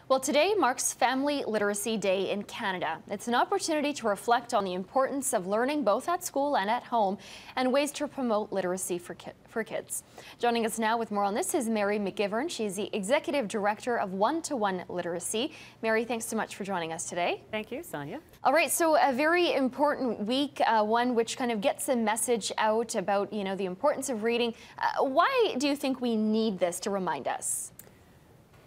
Well, today marks Family Literacy Day in Canada. It's an opportunity to reflect on the importance of learning both at school and at home and ways to promote literacy for kids. Joining us now with more on this is Mary McGivern. She's the Executive Director of One Literacy. Mary, thanks so much for joining us today. Thank you, Sonia. All right, so a very important week, one which kind of gets a message out about, the importance of reading. Why do you think we need this to remind us?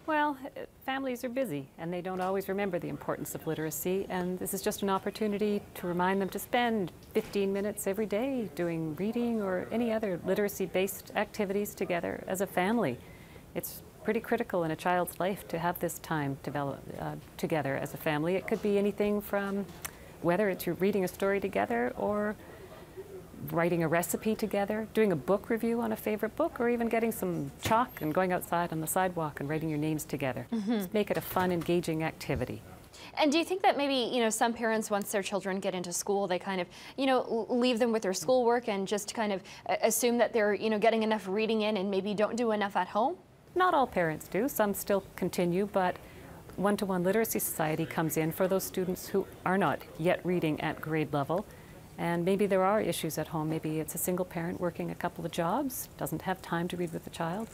Well, families are busy and they don't always remember the importance of literacy, and this is just an opportunity to remind them to spend 15 minutes every day doing reading or any other literacy-based activities together as a family. It's pretty critical in a child's life to have this time develop together as a family. It could be anything from whether it's you're reading a story together or writing a recipe together, doing a book review on a favorite book, or even getting some chalk and going outside on the sidewalk and writing your names together. Just make it a fun, engaging activity. And do you think that maybe, some parents, once their children get into school, they kind of, leave them with their schoolwork and just kind of assume that they're, getting enough reading in and maybe don't do enough at home? Not all parents do. Some still continue, but One Literacy Society comes in for those students who are not yet reading at grade level. And maybe there are issues at home. Maybe it's a single parent working a couple of jobs, doesn't have time to read with the child.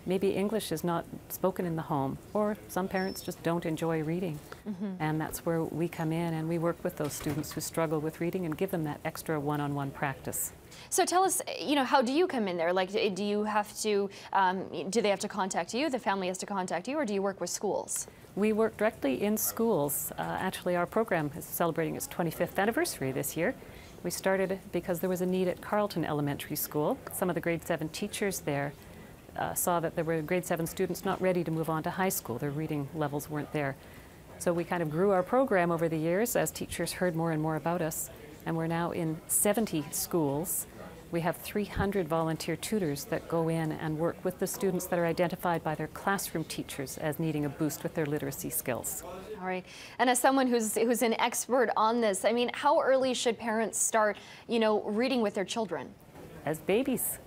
Maybe English is not spoken in the home, or some parents just don't enjoy reading. And that's where we come in and we work with those students who struggle with reading and give them that extra one-on-one practice. So tell us, how do you come in there? Like, do you have to, do they have to contact you, the family has to contact you, or do you work with schools? We work directly in schools. Actually, our program is celebrating its 25th anniversary this year. We started because there was a need at Carleton Elementary School. Some of the grade 7 teachers there saw that there were grade 7 students not ready to move on to high school. Their reading levels weren't there. So we kind of grew our program over the years as teachers heard more and more about us. And we're now in 70 schools. We have 300 volunteer tutors that go in and work with the students that are identified by their classroom teachers as needing a boost with their literacy skills. All right. And as someone who's an expert on this, I mean, how early should parents start, reading with their children? As babies.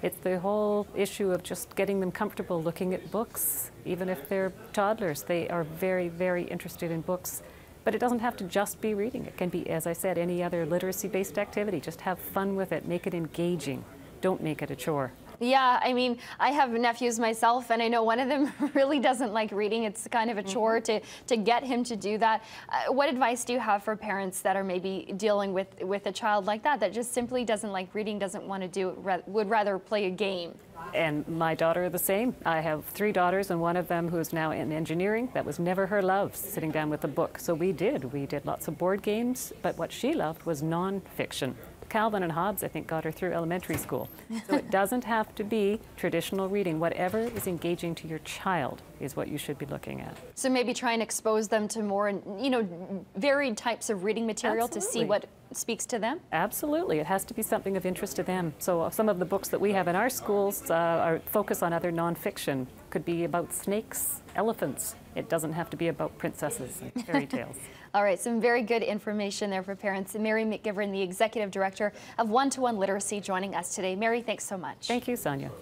It's the whole issue of just getting them comfortable looking at books. Even if they're toddlers, they are very, very interested in books. But it doesn't have to just be reading. It can be, as I said, any other literacy-based activity. Just have fun with it. Make it engaging. Don't make it a chore. Yeah, I mean, I have nephews myself, and I know one of them really doesn't like reading. It's kind of a chore to get him to do that. What advice do you have for parents that are maybe dealing with a child like that just simply doesn't like reading, doesn't want to do it, would rather play a game? And my daughter the same. I have 3 daughters, and one of them who is now in engineering. That was never her love, sitting down with a book. So we did lots of board games, but what she loved was nonfiction. Calvin and Hobbes, I think, got her through elementary school. So it doesn't have to be traditional reading. Whatever is engaging to your child is what you should be looking at. So maybe try and expose them to more, varied types of reading material. Absolutely. To see what speaks to them? Absolutely. It has to be something of interest to them. So some of the books that we have in our schools are focus on other nonfiction. Could be about snakes, elephants. It doesn't have to be about princesses and fairy tales. All right, some very good information there for parents. Mary McGivern, the Executive Director of One Literacy, joining us today. Mary, thanks so much. Thank you, Sonia.